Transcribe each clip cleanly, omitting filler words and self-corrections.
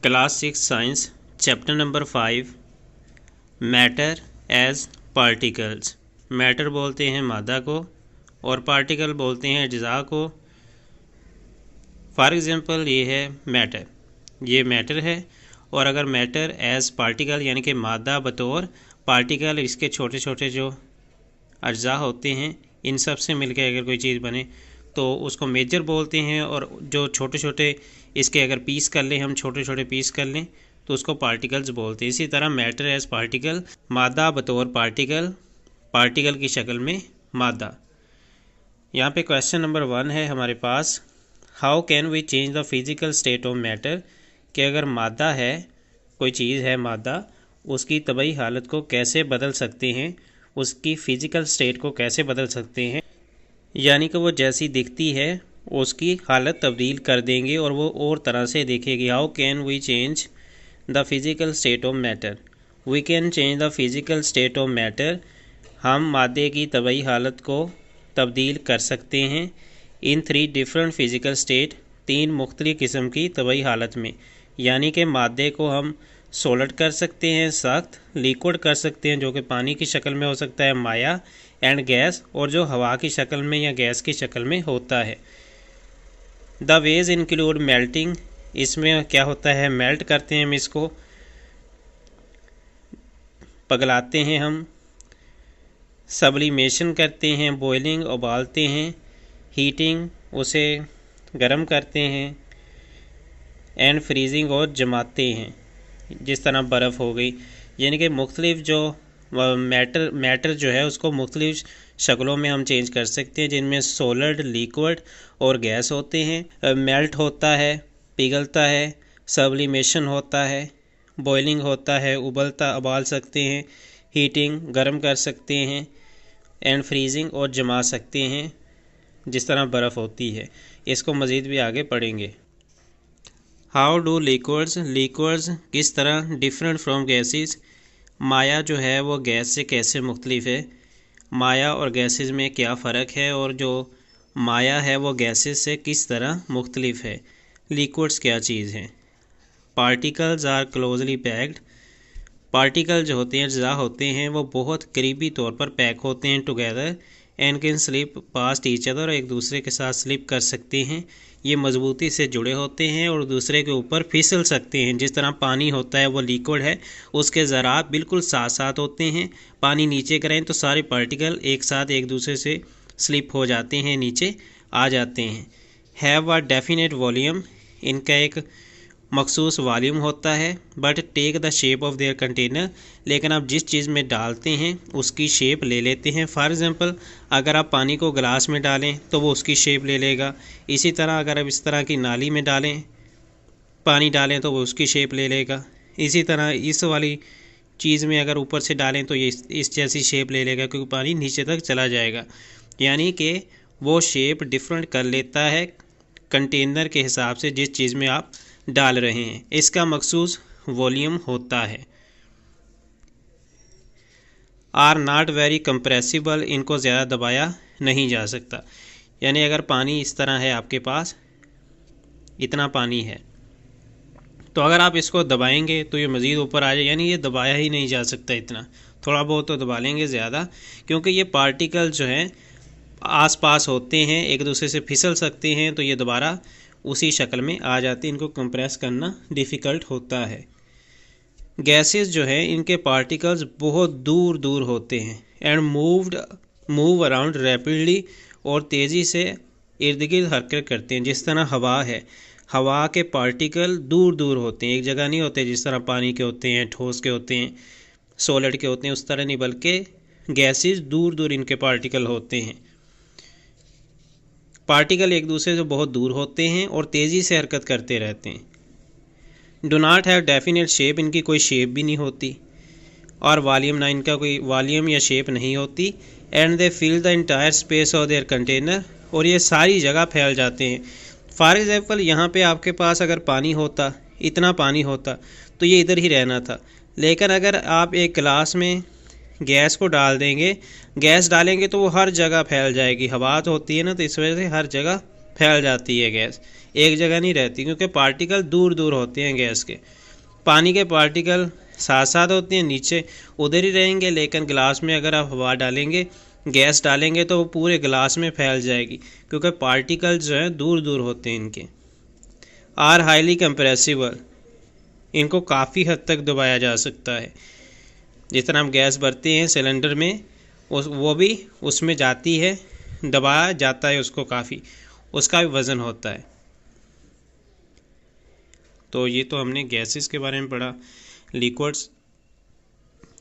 Class 6 science chapter number 5 matter as particles. Matter बोलते हैं मादा को और पार्टिकल बोलते हैं अज्जा को। फॉर एग्ज़ाम्पल ये है मैटर, ये मैटर है। और अगर मैटर एज पार्टिकल यानी कि मादा बतौर पार्टिकल, इसके छोटे छोटे जो अज्जा होते हैं इन सब से मिलकर अगर कोई चीज़ बने तो उसको मेजर बोलते हैं। और जो छोटे छोटे इसके अगर पीस कर लें, हम छोटे छोटे पीस कर लें तो उसको पार्टिकल्स बोलते हैं। इसी तरह मैटर एज पार्टिकल, मादा बतौर पार्टिकल, पार्टिकल की शक्ल में मादा। यहाँ पे क्वेश्चन नंबर 1 है हमारे पास, how can we change the physical state of matter, कि अगर मादा है, कोई चीज़ है मादा, उसकी तबई हालत को कैसे बदल सकते हैं, उसकी फ़िज़िकल स्टेट को कैसे बदल सकते हैं, यानी कि वो जैसी दिखती है उसकी हालत तब्दील कर देंगे और वो और तरह से दिखेगी। How can we change the physical state of matter, we can change the physical state of matter, हम मादे की तबई हालत को तब्दील कर सकते हैं इन 3 डिफरेंट फ़िज़िकल स्टेट, 3 मुख्तलिफ़ किस्म की तबई हालत में। यानी कि मादे को हम सॉलिड कर सकते हैं, सख्त, लिक्विड कर सकते हैं जो कि पानी की शक्ल में हो सकता है, माया, एंड गैस, और जो हवा की शक्ल में या गैस की शक्ल में होता है। द वेज इंक्लूड मेल्टिंग, इसमें क्या होता है, मेल्ट करते हैं हम, इसको पगलाते हैं हम, सब्लिमेशन करते हैं, बॉइलिंग उबालते हैं, हीटिंग उसे गर्म करते हैं, एंड फ्रीजिंग और जमाते हैं, जिस तरह बर्फ़ हो गई। यानी कि मुख्तलिफ़ जो मैटर जो है उसको मुख्तलिफ़ शक्लों में हम चेंज कर सकते हैं, जिनमें सॉलिड, लिक्विड और गैस होते हैं। मेल्ट होता है, पिघलता है, सब्लिमेशन होता है, बॉइलिंग होता है, उबाल सकते हैं, हीटिंग गर्म कर सकते हैं, एंड फ्रीजिंग और जमा सकते हैं, जिस तरह बर्फ़ होती है। इसको मज़ीद भी आगे पढ़ेंगे। हाउ डू लिक्विड्स किस तरह डिफरेंट फ्रॉम गैसेस, माया जो है वो गैस से कैसे मुख्तलिफ है, माया और गैसेस में क्या फ़र्क है, और जो माया है वो गैसेस से किस तरह मुख्तलिफ है। लिक्विड्स क्या चीज़ है। Particles are closely packed, particle जो होते हैं, अज्जा होते हैं, वो बहुत करीबी तौर पर पैक होते हैं together, and can slip past each other, एक दूसरे के साथ स्लिप कर सकते हैं। ये मजबूती से जुड़े होते हैं और दूसरे के ऊपर फिसल सकते हैं। जिस तरह पानी होता है वो लिक्विड है, उसके ज़रात बिल्कुल साथ साथ होते हैं, पानी नीचे करें तो सारे पार्टिकल एक साथ एक दूसरे से स्लिप हो जाते हैं, नीचे आ जाते हैं। हैव अ डेफिनेट वॉल्यूम, इनका एक मखसूस वॉल्यूम होता है, but take the shape of their container, लेकिन आप जिस चीज़ में डालते हैं उसकी शेप ले लेते हैं। फॉर एग्ज़ाम्पल अगर आप पानी को गिलास में डालें तो वो उसकी शेप ले लेगा। इसी तरह अगर आप इस तरह की नाली में डालें, पानी डालें तो वो उसकी शेप ले लेगा। इसी तरह इस वाली चीज़ में अगर ऊपर से डालें तो ये इस जैसी शेप ले लेगा, क्योंकि पानी नीचे तक चला जाएगा। यानी कि वो शेप डिफरेंट कर लेता है कंटेनर के हिसाब से जिस चीज़ में आप डाल रहे हैं, इसका मखसूस वॉल्यूम होता है। आर नॉट वेरी कंप्रेसिबल, इनको ज़्यादा दबाया नहीं जा सकता। यानी अगर पानी इस तरह है, आपके पास इतना पानी है, तो अगर आप इसको दबाएंगे तो ये मज़ीद ऊपर आ जाए, यानी ये दबाया ही नहीं जा सकता इतना। थोड़ा बहुत तो दबा लेंगे ज़्यादा, क्योंकि ये पार्टिकल जो हैं आसपास होते हैं, एक दूसरे से फिसल सकते हैं, तो ये दोबारा उसी शक्ल में आ जाते हैं, इनको कंप्रेस करना डिफ़िकल्ट होता है। गैसेस जो हैं इनके पार्टिकल्स बहुत दूर दूर होते हैं, एंड मूव अराउंड रैपिडली, और तेज़ी से इर्द गिर्द हरकत करते हैं। जिस तरह हवा है, हवा के पार्टिकल दूर दूर होते हैं, एक जगह नहीं होते, जिस तरह पानी के होते हैं, ठोस के होते हैं, सॉलिड के होते हैं, उस तरह नहीं, बल्कि गैसेस दूर दूर इनके पार्टिकल होते हैं। पार्टिकल एक दूसरे से बहुत दूर होते हैं और तेज़ी से हरकत करते रहते हैं। Do not have definite shape, इनकी कोई शेप भी नहीं होती, और वॉल्यूम ना, इनका कोई वॉल्यूम या शेप नहीं होती। And they fill the entire space of their container, और ये सारी जगह फैल जाते हैं। फॉर एग्ज़ाम्पल यहाँ पे आपके पास अगर पानी होता, इतना पानी होता, तो ये इधर ही रहना था। लेकिन अगर आप एक गिलास में गैस को डाल देंगे, गैस डालेंगे तो वो हर जगह फैल जाएगी। हवा तो होती है ना, तो इस वजह से हर जगह फैल जाती है गैस, एक जगह नहीं रहती, क्योंकि पार्टिकल दूर दूर होते हैं गैस के। पानी के पार्टिकल साथ साथ होते हैं, नीचे उधर ही रहेंगे, लेकिन गिलास में अगर आप हवा डालेंगे, गैस डालेंगे, तो वो पूरे गिलास में फैल जाएगी, क्योंकि पार्टिकल जो हैं दूर दूर होते हैं इनके। आर हाईली कंप्रेसिबल, इनको काफ़ी हद तक दबाया जा सकता है। जिस तरह हम गैस भरते हैं सिलेंडर में, वो भी उसमें जाती है, दबाया जाता है उसको काफ़ी, उसका भी वज़न होता है। तो ये तो हमने गैसेस के बारे में पढ़ा, लिक्विड्स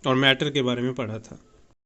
और मैटर के बारे में पढ़ा था।